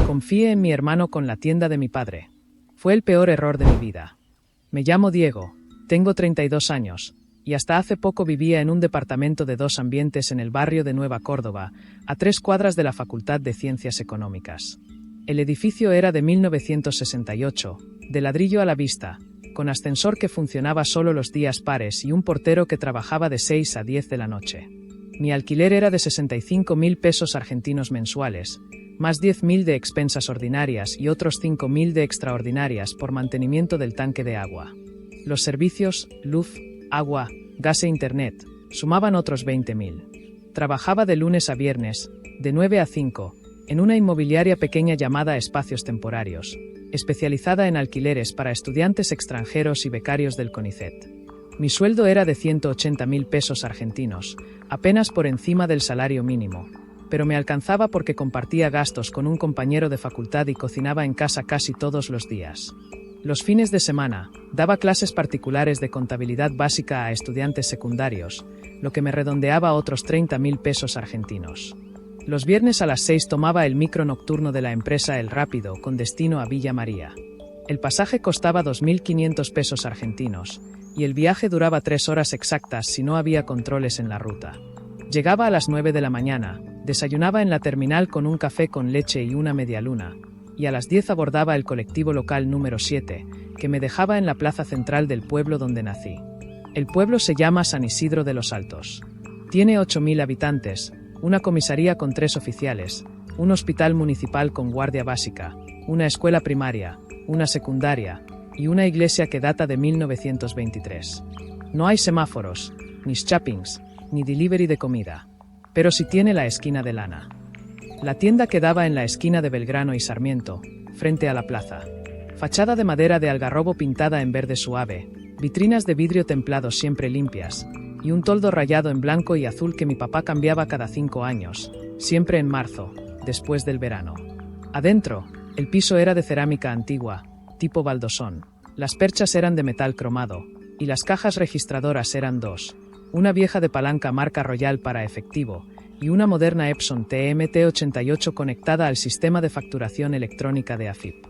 Confié en mi hermano con la tienda de mi padre. Fue el peor error de mi vida. Me llamo Diego, tengo 32 años, y hasta hace poco vivía en un departamento de 2 ambientes en el barrio de Nueva Córdoba, a 3 cuadras de la Facultad de Ciencias Económicas. El edificio era de 1968, de ladrillo a la vista, con ascensor que funcionaba solo los días pares y un portero que trabajaba de 6 a 10 de la noche. Mi alquiler era de 65.000 pesos argentinos mensuales, más 10.000 de expensas ordinarias y otros 5.000 de extraordinarias por mantenimiento del tanque de agua. Los servicios, luz, agua, gas e internet, sumaban otros 20.000. Trabajaba de lunes a viernes, de 9 a 5, en una inmobiliaria pequeña llamada Espacios Temporarios, especializada en alquileres para estudiantes extranjeros y becarios del CONICET. Mi sueldo era de 180.000 pesos argentinos, apenas por encima del salario mínimo, pero me alcanzaba porque compartía gastos con un compañero de facultad y cocinaba en casa casi todos los días. Los fines de semana, daba clases particulares de contabilidad básica a estudiantes secundarios, lo que me redondeaba a otros 30.000 pesos argentinos. Los viernes a las 6 tomaba el micro nocturno de la empresa El Rápido con destino a Villa María. El pasaje costaba 2.500 pesos argentinos, y el viaje duraba 3 horas exactas si no había controles en la ruta. Llegaba a las 9 de la mañana, desayunaba en la terminal con un café con leche y una medialuna, y a las 10 abordaba el colectivo local número 7, que me dejaba en la plaza central del pueblo donde nací. El pueblo se llama San Isidro de los Altos. Tiene 8.000 habitantes, una comisaría con 3 oficiales, un hospital municipal con guardia básica, una escuela primaria, una secundaria y una iglesia que data de 1923. No hay semáforos, ni shoppings, ni delivery de comida, pero sí tiene la esquina de lana. La tienda quedaba en la esquina de Belgrano y Sarmiento, frente a la plaza. Fachada de madera de algarrobo pintada en verde suave, vitrinas de vidrio templado siempre limpias, y un toldo rayado en blanco y azul que mi papá cambiaba cada 5 años, siempre en marzo, después del verano. Adentro, el piso era de cerámica antigua, tipo baldosón. Las perchas eran de metal cromado, y las cajas registradoras eran 2, una vieja de palanca marca Royal para efectivo, y una moderna Epson TMT88 conectada al sistema de facturación electrónica de AFIP.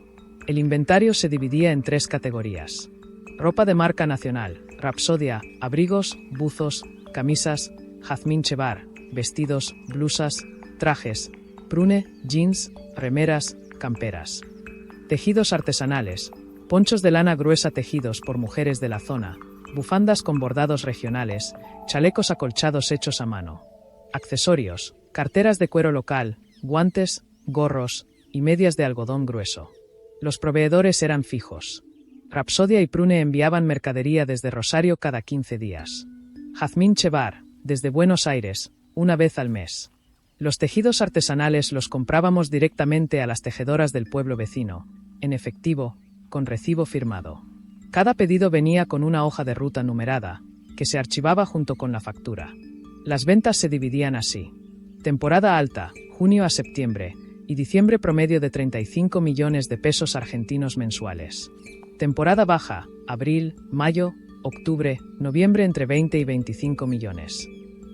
El inventario se dividía en 3 categorías. Ropa de marca nacional, Rapsodia, abrigos, buzos, camisas, Jazmín Chevar, vestidos, blusas, trajes, Prune, jeans, remeras, camperas. Tejidos artesanales, ponchos de lana gruesa tejidos por mujeres de la zona, bufandas con bordados regionales, chalecos acolchados hechos a mano. Accesorios, carteras de cuero local, guantes, gorros y medias de algodón grueso. Los proveedores eran fijos. Rapsodia y Prune enviaban mercadería desde Rosario cada 15 días. Jazmín Chevar, desde Buenos Aires, una vez al mes. Los tejidos artesanales los comprábamos directamente a las tejedoras del pueblo vecino, en efectivo, con recibo firmado. Cada pedido venía con una hoja de ruta numerada, que se archivaba junto con la factura. Las ventas se dividían así. Temporada alta, junio a septiembre, y diciembre promedio de 35 millones de pesos argentinos mensuales. Temporada baja, abril, mayo, octubre, noviembre entre 20 y 25 millones.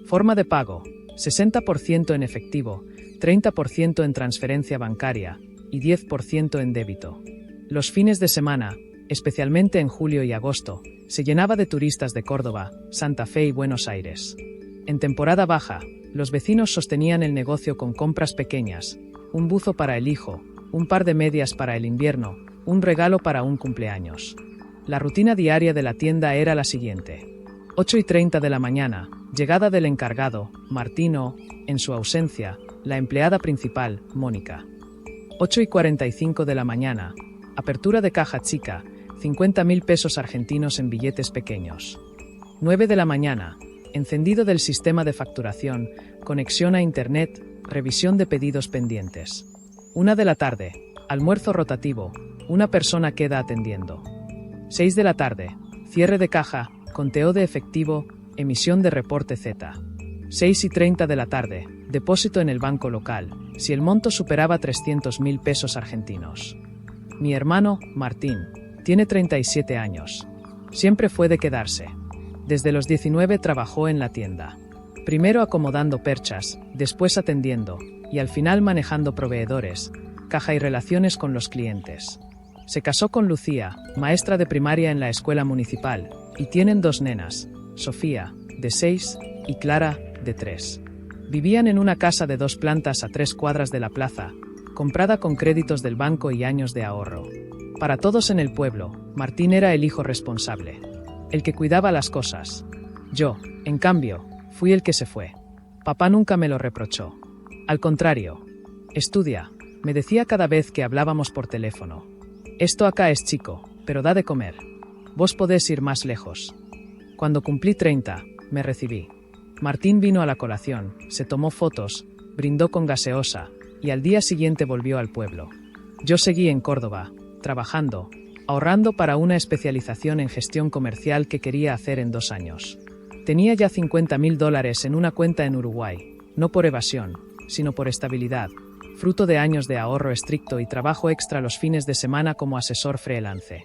Forma de pago, 60% en efectivo, 30% en transferencia bancaria y 10% en débito. Los fines de semana, especialmente en julio y agosto, se llenaba de turistas de Córdoba, Santa Fe y Buenos Aires. En temporada baja, los vecinos sostenían el negocio con compras pequeñas, un buzo para el hijo, un par de medias para el invierno, un regalo para un cumpleaños. La rutina diaria de la tienda era la siguiente. 8:30 de la mañana, llegada del encargado, Martín o, en su ausencia, la empleada principal, Mónica. 8:45 de la mañana, apertura de caja chica, 50.000 pesos argentinos en billetes pequeños. 9 de la mañana, encendido del sistema de facturación, conexión a internet, revisión de pedidos pendientes. 1 de la tarde, almuerzo rotativo, una persona queda atendiendo. 6 de la tarde, cierre de caja, conteo de efectivo, emisión de reporte Z. 6:30 de la tarde, depósito en el banco local, si el monto superaba 300.000 pesos argentinos. Mi hermano, Martín, tiene 37 años. Siempre fue de quedarse. Desde los 19 trabajó en la tienda. Primero acomodando perchas, después atendiendo, y al final manejando proveedores, caja y relaciones con los clientes. Se casó con Lucía, maestra de primaria en la escuela municipal, y tienen 2 nenas, Sofía, de 6, y Clara, de 3. Vivían en una casa de 2 plantas a 3 cuadras de la plaza, comprada con créditos del banco y años de ahorro. Para todos en el pueblo, Martín era el hijo responsable, el que cuidaba las cosas. Yo, en cambio, fui el que se fue. Papá nunca me lo reprochó. Al contrario, estudia, me decía cada vez que hablábamos por teléfono. Esto acá es chico, pero da de comer. Vos podés ir más lejos. Cuando cumplí 30, me recibí. Martín vino a la colación, se tomó fotos, brindó con gaseosa, y al día siguiente volvió al pueblo. Yo seguí en Córdoba, trabajando, ahorrando para una especialización en gestión comercial que quería hacer en 2 años. Tenía ya $50.000 en una cuenta en Uruguay, no por evasión, sino por estabilidad, fruto de años de ahorro estricto y trabajo extra los fines de semana como asesor freelance.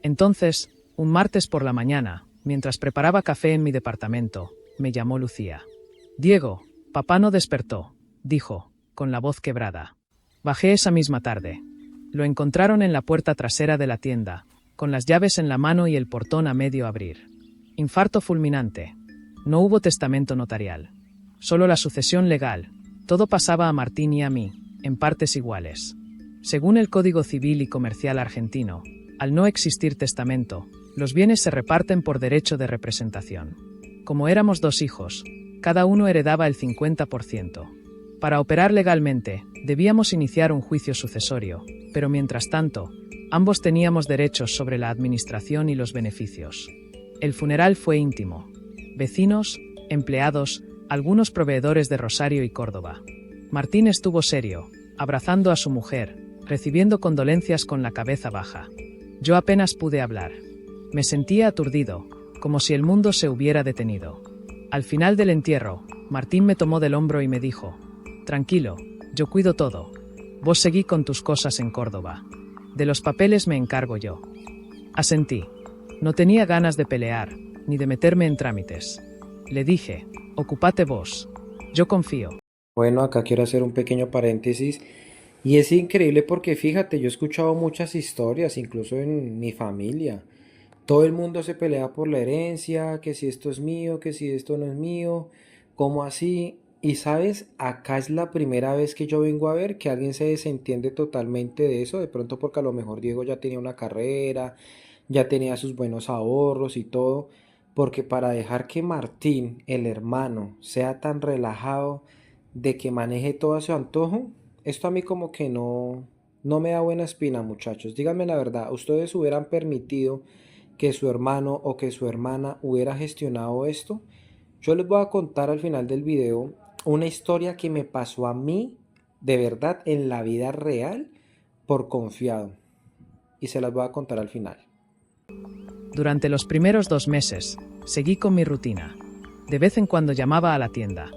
Entonces, un martes por la mañana, mientras preparaba café en mi departamento, me llamó Lucía. «Diego, papá no despertó», dijo, con la voz quebrada. Bajé esa misma tarde. Lo encontraron en la puerta trasera de la tienda, con las llaves en la mano y el portón a medio abrir. Infarto fulminante. No hubo testamento notarial. Solo la sucesión legal. Todo pasaba a Martín y a mí, en partes iguales. Según el Código Civil y Comercial argentino, al no existir testamento, los bienes se reparten por derecho de representación. Como éramos 2 hijos, cada uno heredaba el 50%. Para operar legalmente, debíamos iniciar un juicio sucesorio, pero mientras tanto, ambos teníamos derechos sobre la administración y los beneficios. El funeral fue íntimo. Vecinos, empleados, algunos proveedores de Rosario y Córdoba. Martín estuvo serio, abrazando a su mujer, recibiendo condolencias con la cabeza baja. Yo apenas pude hablar. Me sentía aturdido, como si el mundo se hubiera detenido. Al final del entierro, Martín me tomó del hombro y me dijo: «Tranquilo, yo cuido todo. Vos seguí con tus cosas en Córdoba. De los papeles me encargo yo». Asentí. No tenía ganas de pelear, ni de meterme en trámites. Le dije: «Ocupate vos. Yo confío». Bueno, acá quiero hacer un pequeño paréntesis y es increíble porque fíjate, yo he escuchado muchas historias, incluso en mi familia. Todo el mundo se pelea por la herencia, que si esto es mío, que si esto no es mío, ¿cómo así? Y sabes, acá es la primera vez que yo vengo a ver que alguien se desentiende totalmente de eso, de pronto porque a lo mejor Diego ya tenía una carrera, ya tenía sus buenos ahorros y todo, porque para dejar que Martín, el hermano, sea tan relajado de que maneje todo a su antojo, esto a mí como que no me da buena espina, muchachos. Díganme la verdad, ¿ustedes hubieran permitido que su hermano o que su hermana hubiera gestionado esto? Yo les voy a contar al final del video una historia que me pasó a mí, de verdad, en la vida real, por confiado. Y se las voy a contar al final. Durante los primeros 2 meses, seguí con mi rutina. De vez en cuando llamaba a la tienda.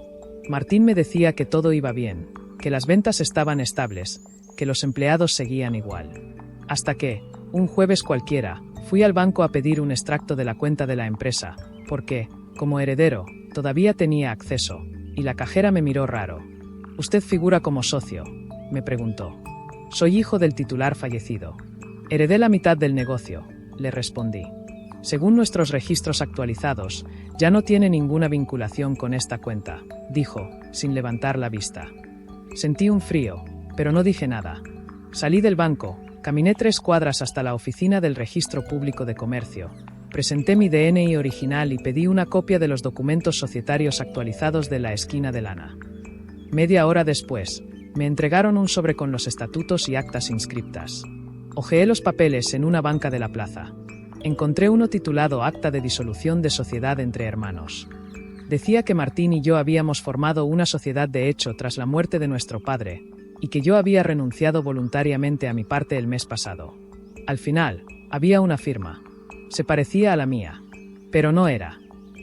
Martín me decía que todo iba bien, que las ventas estaban estables, que los empleados seguían igual. Hasta que, un jueves cualquiera, fui al banco a pedir un extracto de la cuenta de la empresa, porque, como heredero, todavía tenía acceso, y la cajera me miró raro. «¿Usted figura como socio?», me preguntó. «Soy hijo del titular fallecido. Heredé la mitad del negocio», le respondí. «Según nuestros registros actualizados, ya no tiene ninguna vinculación con esta cuenta», dijo, sin levantar la vista. Sentí un frío, pero no dije nada. Salí del banco, caminé 3 cuadras hasta la oficina del Registro Público de Comercio, presenté mi DNI original y pedí una copia de los documentos societarios actualizados de la esquina de lana. Media hora después, me entregaron un sobre con los estatutos y actas inscriptas. Hojeé los papeles en una banca de la plaza. Encontré uno titulado Acta de disolución de sociedad entre hermanos. Decía que Martín y yo habíamos formado una sociedad de hecho tras la muerte de nuestro padre, y que yo había renunciado voluntariamente a mi parte el mes pasado. Al final, había una firma. Se parecía a la mía, pero no era.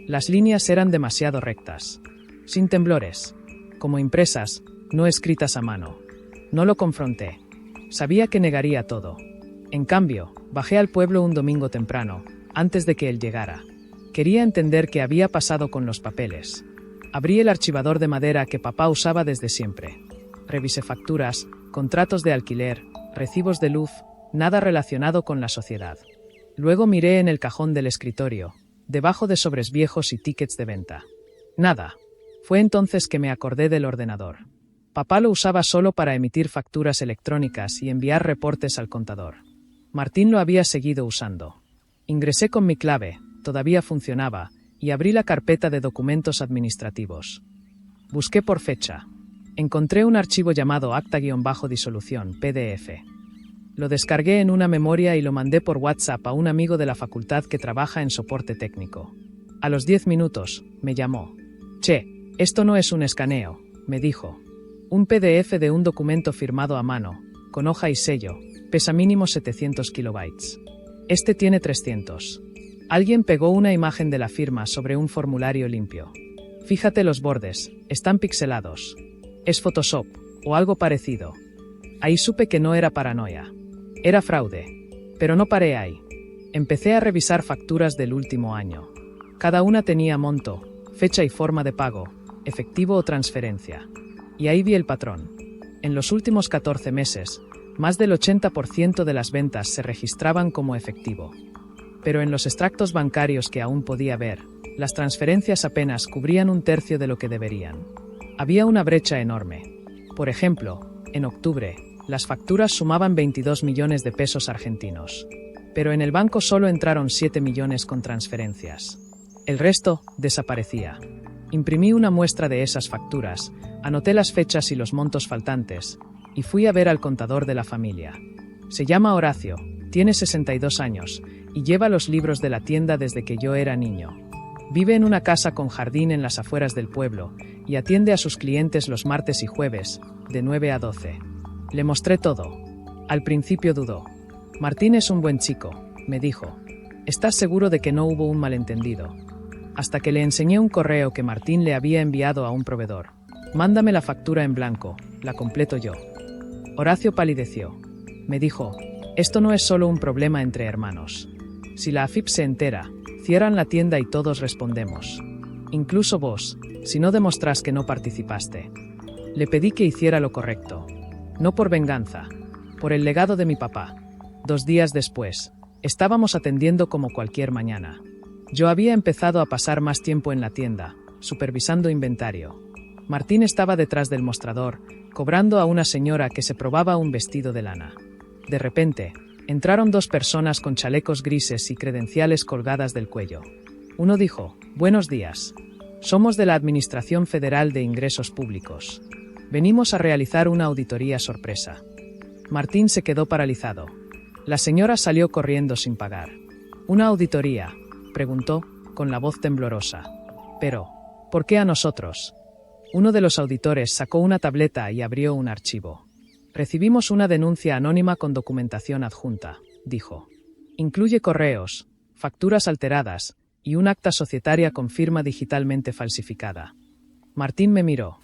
Las líneas eran demasiado rectas, sin temblores, como impresas, no escritas a mano. No lo confronté. Sabía que negaría todo. En cambio, bajé al pueblo un domingo temprano, antes de que él llegara. Quería entender qué había pasado con los papeles. Abrí el archivador de madera que papá usaba desde siempre. Revisé facturas, contratos de alquiler, recibos de luz, nada relacionado con la sociedad. Luego miré en el cajón del escritorio, debajo de sobres viejos y tickets de venta. Nada. Fue entonces que me acordé del ordenador. Papá lo usaba solo para emitir facturas electrónicas y enviar reportes al contador. Martín lo había seguido usando. Ingresé con mi clave, todavía funcionaba, y abrí la carpeta de documentos administrativos. Busqué por fecha. Encontré un archivo llamado acta-disolución, PDF. Lo descargué en una memoria y lo mandé por WhatsApp a un amigo de la facultad que trabaja en soporte técnico. A los 10 minutos, me llamó. «Che, esto no es un escaneo», me dijo. «Un PDF de un documento firmado a mano, con hoja y sello, pesa mínimo 700 kilobytes. Este tiene 300. Alguien pegó una imagen de la firma sobre un formulario limpio. Fíjate los bordes, están pixelados. Es Photoshop, o algo parecido». Ahí supe que no era paranoia. Era fraude. Pero no paré ahí. Empecé a revisar facturas del último año. Cada una tenía monto, fecha y forma de pago, efectivo o transferencia. Y ahí vi el patrón. En los últimos 14 meses, más del 80% de las ventas se registraban como efectivo. Pero en los extractos bancarios que aún podía ver, las transferencias apenas cubrían un tercio de lo que deberían. Había una brecha enorme. Por ejemplo, en octubre, las facturas sumaban 22 millones de pesos argentinos. Pero en el banco solo entraron 7 millones con transferencias. El resto desaparecía. Imprimí una muestra de esas facturas, anoté las fechas y los montos faltantes, y fui a ver al contador de la familia. Se llama Horacio, tiene 62 años, y lleva los libros de la tienda desde que yo era niño. Vive en una casa con jardín en las afueras del pueblo, y atiende a sus clientes los martes y jueves, de 9 a 12. Le mostré todo. Al principio dudó. «Martín es un buen chico», me dijo. «¿Estás seguro de que no hubo un malentendido?» Hasta que le enseñé un correo que Martín le había enviado a un proveedor. «Mándame la factura en blanco, la completo yo». Horacio palideció. Me dijo: «Esto no es solo un problema entre hermanos. Si la AFIP se entera, cierran la tienda y todos respondemos. Incluso vos, si no demostrás que no participaste». Le pedí que hiciera lo correcto. No por venganza, por el legado de mi papá. 2 días después, estábamos atendiendo como cualquier mañana. Yo había empezado a pasar más tiempo en la tienda, supervisando inventario. Martín estaba detrás del mostrador, cobrando a una señora que se probaba un vestido de lana. De repente, entraron 2 personas con chalecos grises y credenciales colgadas del cuello. Uno dijo: «Buenos días. Somos de la Administración Federal de Ingresos Públicos. Venimos a realizar una auditoría sorpresa». Martín se quedó paralizado. La señora salió corriendo sin pagar. «¿Una auditoría?», preguntó, con la voz temblorosa. «Pero, ¿por qué a nosotros?». Uno de los auditores sacó una tableta y abrió un archivo. «Recibimos una denuncia anónima con documentación adjunta», dijo. «Incluye correos, facturas alteradas y un acta societaria con firma digitalmente falsificada». Martín me miró.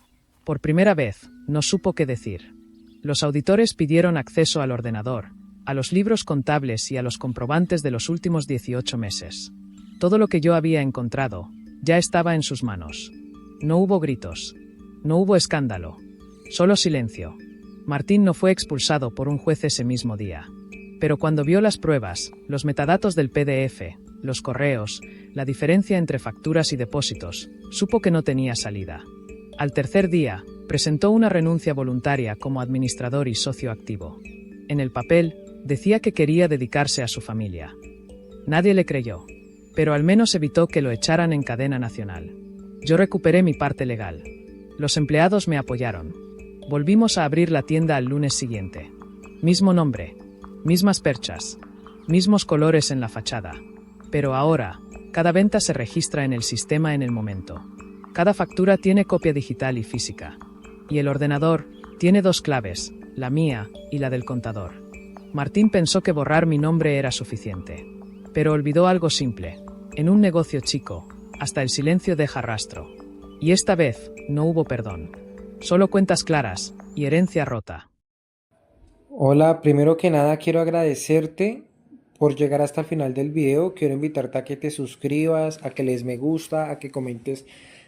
Por primera vez, no supo qué decir. Los auditores pidieron acceso al ordenador, a los libros contables y a los comprobantes de los últimos 18 meses. Todo lo que yo había encontrado ya estaba en sus manos. No hubo gritos. No hubo escándalo. Solo silencio. Martín no fue expulsado por un juez ese mismo día. Pero cuando vio las pruebas, los metadatos del PDF, los correos, la diferencia entre facturas y depósitos, supo que no tenía salida. Al tercer día, presentó una renuncia voluntaria como administrador y socio activo. En el papel, decía que quería dedicarse a su familia. Nadie le creyó, pero al menos evitó que lo echaran en cadena nacional. Yo recuperé mi parte legal. Los empleados me apoyaron. Volvimos a abrir la tienda al lunes siguiente. Mismo nombre, mismas perchas, mismos colores en la fachada. Pero ahora, cada venta se registra en el sistema en el momento. Cada factura tiene copia digital y física. Y el ordenador tiene 2 claves, la mía y la del contador. Martín pensó que borrar mi nombre era suficiente. Pero olvidó algo simple. En un negocio chico, hasta el silencio deja rastro. Y esta vez, no hubo perdón. Solo cuentas claras y herencia rota. Hola, primero que nada quiero agradecerte por llegar hasta el final del video. Quiero invitarte a que te suscribas, a que le des me gusta, a que comentes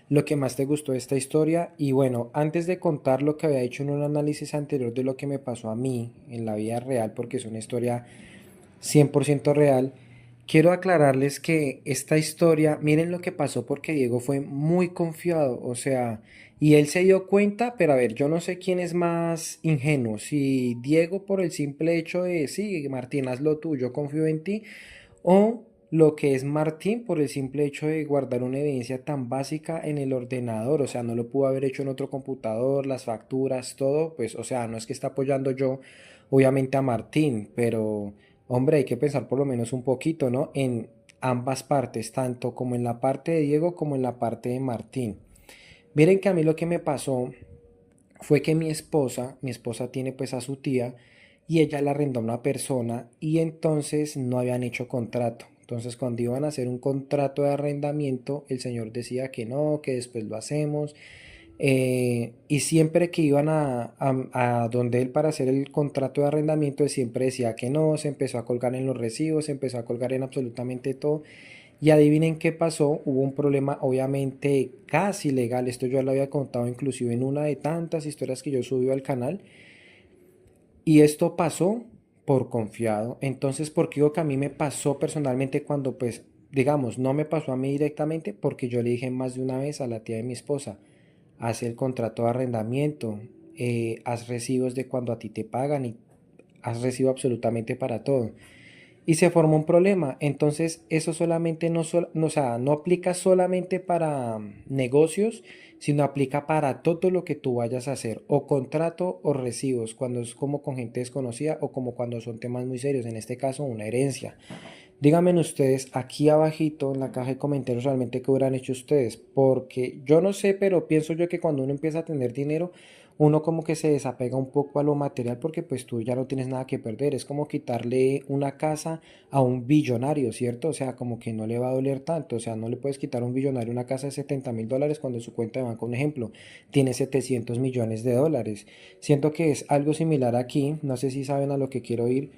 lo que más te gustó de esta historia. Y bueno, antes de contar lo que había hecho en un análisis anterior de lo que me pasó a mí en la vida real, porque es una historia 100% real, quiero aclararles que esta historia, miren lo que pasó porque Diego fue muy confiado, o sea, y él se dio cuenta, pero a ver, yo no sé quién es más ingenuo, si Diego por el simple hecho de, sí, Martín, hazlo tú, yo confío en ti, o lo que es Martín por el simple hecho de guardar una evidencia tan básica en el ordenador, o sea, no lo pudo haber hecho en otro computador, las facturas, todo, pues, o sea, no es que está apoyando yo, obviamente a Martín, pero, hombre, hay que pensar por lo menos un poquito, ¿no? En ambas partes, tanto como en la parte de Diego como en la parte de Martín. Miren que a mí lo que me pasó fue que mi esposa tiene pues a su tía y ella la arrendó a una persona y entonces no habían hecho contrato. Entonces cuando iban a hacer un contrato de arrendamiento, el señor decía que no, que después lo hacemos. Y siempre que iban a donde él para hacer el contrato de arrendamiento, él siempre decía que no, se empezó a colgar en los recibos, se empezó a colgar en absolutamente todo. Y adivinen qué pasó, hubo un problema obviamente casi legal, esto yo lo había contado inclusive en una de tantas historias que yo subí al canal, y esto pasó por confiado. Entonces, ¿por qué digo que a mí me pasó personalmente cuando pues, digamos, no me pasó a mí directamente? Porque yo le dije más de una vez a la tía de mi esposa, haz el contrato de arrendamiento, haz recibos de cuando a ti te pagan y haz recibo absolutamente para todo y se formó un problema. Entonces, eso solamente no, o sea, no aplica solamente para negocios, sino aplica para todo lo que tú vayas a hacer, o contrato o recibos, cuando es como con gente desconocida o como cuando son temas muy serios, en este caso una herencia. Díganme ustedes aquí abajito en la caja de comentarios realmente qué hubieran hecho ustedes, porque yo no sé, pero pienso yo que cuando uno empieza a tener dinero, uno como que se desapega un poco a lo material porque pues tú ya no tienes nada que perder, es como quitarle una casa a un billonario, ¿cierto? O sea, como que no le va a doler tanto, o sea, no le puedes quitar a un billonario una casa de $70.000 cuando su cuenta de banco, un ejemplo, tiene 700 millones de dólares. Siento que es algo similar aquí, no sé si saben a lo que quiero ir,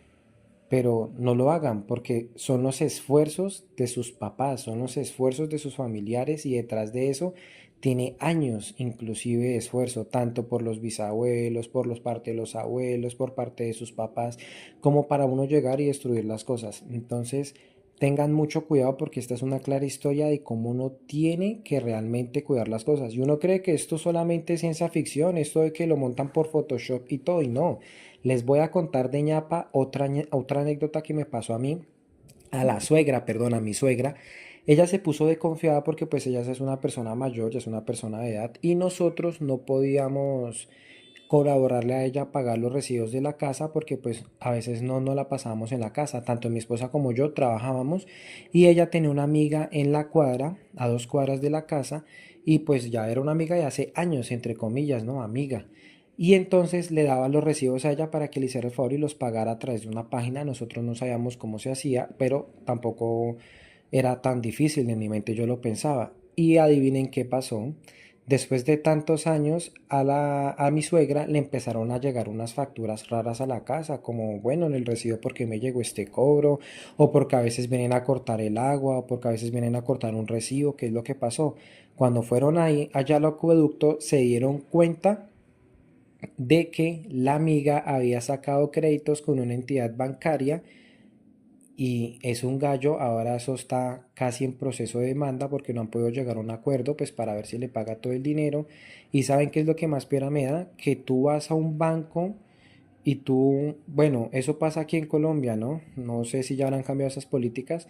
pero no lo hagan porque son los esfuerzos de sus papás, son los esfuerzos de sus familiares y detrás de eso tiene años inclusive de esfuerzo, tanto por los bisabuelos, por los parte de los abuelos, por parte de sus papás, como para uno llegar y destruir las cosas. Entonces, tengan mucho cuidado porque esta es una clara historia de cómo uno tiene que realmente cuidar las cosas. Y uno cree que esto solamente es ciencia ficción, esto de que lo montan por Photoshop y todo, y no. Les voy a contar de ñapa otra anécdota que me pasó a mí, a la suegra, perdón, a mi suegra. Ella se puso de confiada porque pues ella ya es una persona mayor, ya es una persona de edad y nosotros no podíamos colaborarle a ella a pagar los recibos de la casa porque pues a veces no la pasábamos en la casa, tanto mi esposa como yo trabajábamos y ella tenía una amiga en la cuadra, a 2 cuadras de la casa y pues ya era una amiga de hace años, entre comillas, ¿no? Amiga. Y entonces le daba los recibos a ella para que le hiciera el favor y los pagara a través de una página. Nosotros no sabíamos cómo se hacía, pero tampoco era tan difícil en mi mente, yo lo pensaba. Y adivinen qué pasó. Después de tantos años, a mi suegra le empezaron a llegar unas facturas raras a la casa, como, bueno, en el recibo porque me llegó este cobro, o porque a veces vienen a cortar el agua, o porque a veces vienen a cortar un recibo, ¿qué es lo que pasó? Cuando fueron ahí, allá al acueducto, se dieron cuenta de que la amiga había sacado créditos con una entidad bancaria y es un gallo, ahora eso está casi en proceso de demanda porque no han podido llegar a un acuerdo pues para ver si le paga todo el dinero y saben qué es lo que más pena me da, que tú vas a un banco y tú, bueno, eso pasa aquí en Colombia, ¿no? No sé si ya habrán cambiado esas políticas,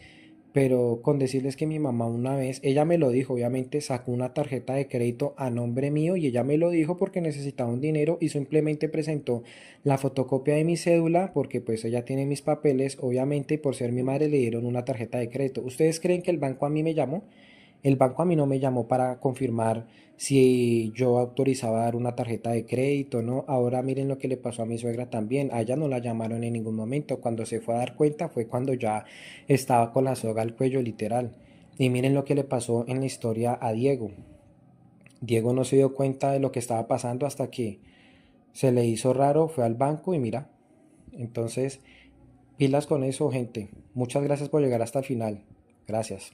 pero con decirles que mi mamá una vez, ella me lo dijo, obviamente sacó una tarjeta de crédito a nombre mío y ella me lo dijo porque necesitaba un dinero y simplemente presentó la fotocopia de mi cédula porque pues ella tiene mis papeles, obviamente y por ser mi madre le dieron una tarjeta de crédito. ¿Ustedes creen que el banco a mí me llamó? El banco a mí no me llamó para confirmar si yo autorizaba dar una tarjeta de crédito, ¿no? Ahora miren lo que le pasó a mi suegra también. A ella no la llamaron en ningún momento. Cuando se fue a dar cuenta fue cuando ya estaba con la soga al cuello, literal. Y miren lo que le pasó en la historia a Diego. Diego no se dio cuenta de lo que estaba pasando hasta que se le hizo raro, fue al banco y mira. Entonces, pilas con eso, gente. Muchas gracias por llegar hasta el final. Gracias.